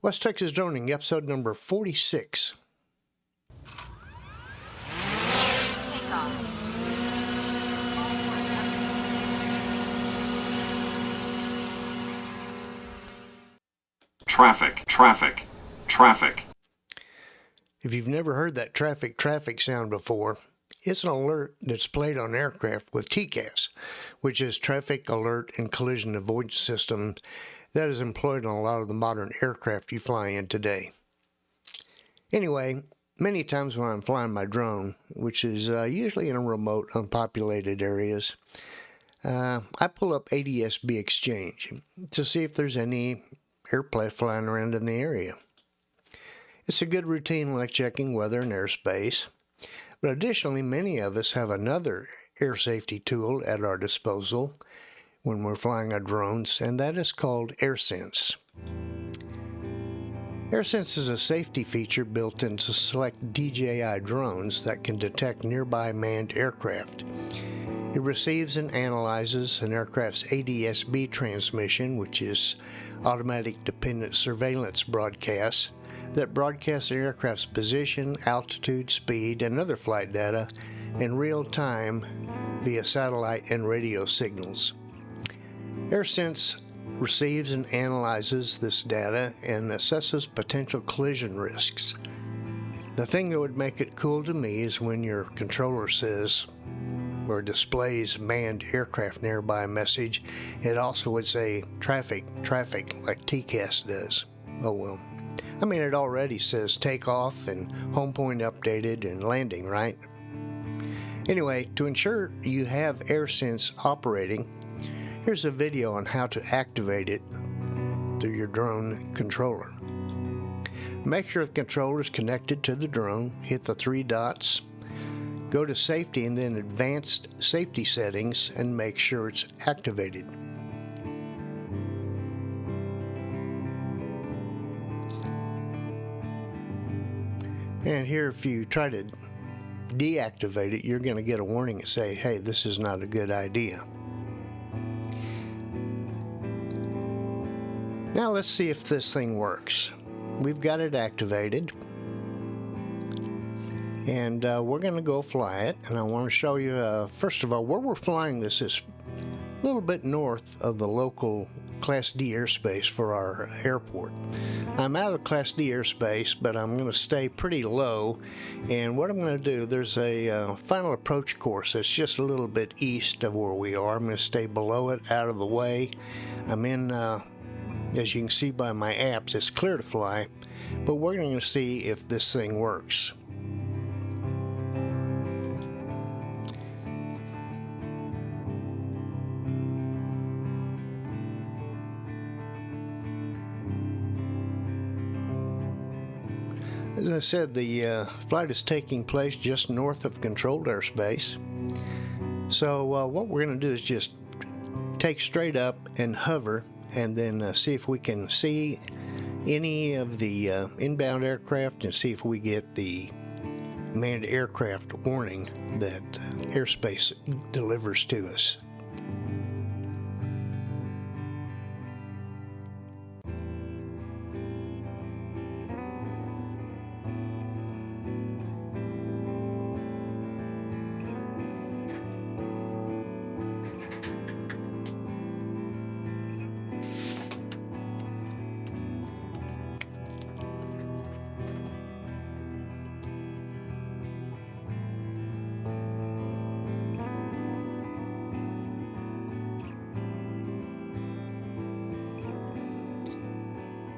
West Texas Droning Episode number 46. Traffic, traffic, traffic. If you've never heard that traffic sound before, it's an alert that's played on aircraft with TCAS, which is Traffic Alert and Collision Avoidance System that is employed on a lot of the modern aircraft you fly in today. Anyway, many times when I'm flying my drone, which is usually in remote, unpopulated areas, I pull up ADS-B Exchange to see if there's any airplane flying around in the area. It's a good routine like checking weather and airspace, but additionally many of us have another air safety tool at our disposal when we're flying our drones, and that is called AirSense. AirSense is a safety feature built into select DJI drones that can detect nearby manned aircraft. It receives and analyzes an aircraft's ADS-B transmission, which is automatic dependent surveillance broadcasts, that broadcasts the aircraft's position, altitude, speed, and other flight data in real time via satellite and radio signals. AirSense receives and analyzes this data and assesses potential collision risks. The thing that would make it cool to me is when your controller says or displays manned aircraft nearby message, it also would say traffic like TCAS does. Oh well. I mean, it already says takeoff and home point updated and landing, right? Anyway, to ensure you have AirSense operating, here's a video on how to activate it through your drone controller. Make sure the controller is connected to the drone, hit the three dots, go to safety and then advanced safety settings and make sure it's activated. And here, if you try to deactivate it, you're going to get a warning and say, hey, this is not a good idea. Now let's see if this thing works. We've got it activated. And we're going to go fly it. And I want to show you, first of all, where we're flying this is a little bit north of the local Class D airspace for our airport. I'm out of Class D airspace, but I'm going to stay pretty low. And what I'm going to do, there's a final approach course that's just a little bit east of where we are. I'm going to stay below it, out of the way. I'm in, as you can see by my apps, it's clear to fly. But we're going to see if this thing works. As I said, the flight is taking place just north of controlled airspace. So what we're going to do is just take straight up and hover and then see if we can see any of the inbound aircraft and see if we get the manned aircraft warning that airspace delivers to us.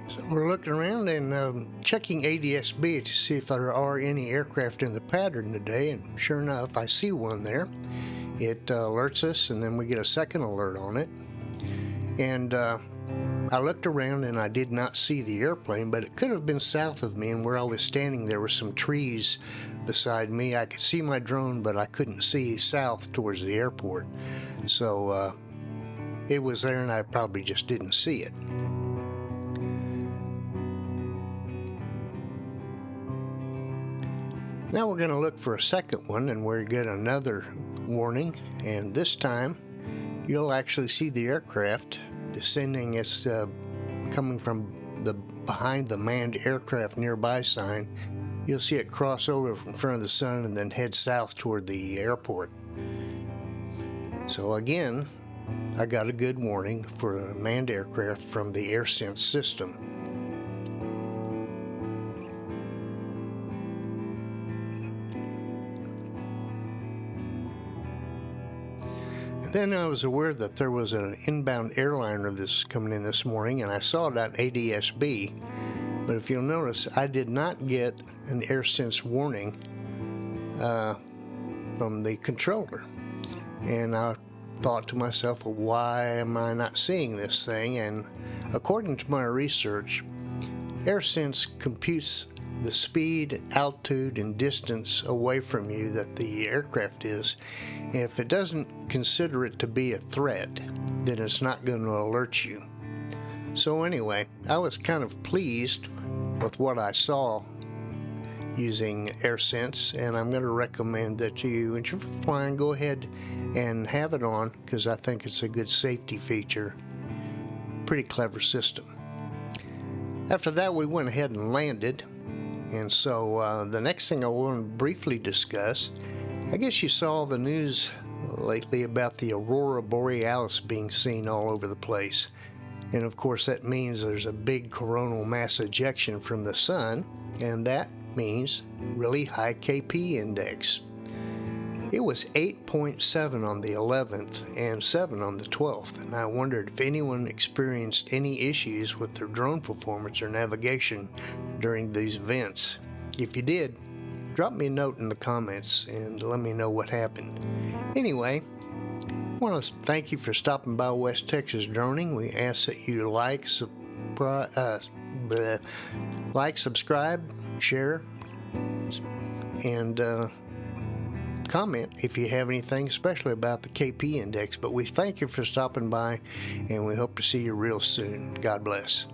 So we're looking around and checking ADS-B to see if there are any aircraft in the pattern today, and sure enough, I see one there. It alerts us, and then we get a second alert on it. And I looked around and I did not see the airplane, but it could have been south of me, and where I was standing there were some trees beside me. I could see my drone, but I couldn't see south towards the airport. So it was there, and I probably just didn't see it. Now we're going to look for a second one, and we get another warning, and this time you'll actually see the aircraft descending. It's coming from the behind the manned aircraft nearby sign, you'll see it cross over in front of the sun and then head south toward the airport. So again, I got a good warning for a manned aircraft from the AirSense system. Then I was aware that there was an inbound airliner that's coming in this morning, and I saw it on ADSB. But if you'll notice, I did not get an AirSense warning from the controller. And I thought to myself, well, why am I not seeing this thing? And according to my research, AirSense computes the speed, altitude, and distance away from you that the aircraft is. And if it doesn't consider it to be a threat, then it's not going to alert you. So anyway, I was kind of pleased with what I saw using AirSense, and I'm going to recommend that you, and you're fine, go ahead and have it on, because I think it's a good safety feature. Pretty clever system. After that, we went ahead and landed. And so the next thing I want to briefly discuss, I guess you saw the news lately about the aurora borealis being seen all over the place. And of course that means there's a big coronal mass ejection from the sun, and that means really high KP index. It was 8.7 on the 11th and 7 on the 12th, and I wondered if anyone experienced any issues with their drone performance or navigation during these events. If you did, drop me a note in the comments and let me know what happened. Anyway, I want to thank you for stopping by West Texas Droning. We ask that you like, subscribe, share, and comment if you have anything, especially about the KP index. But we thank you for stopping by, and we hope to see you real soon. God bless.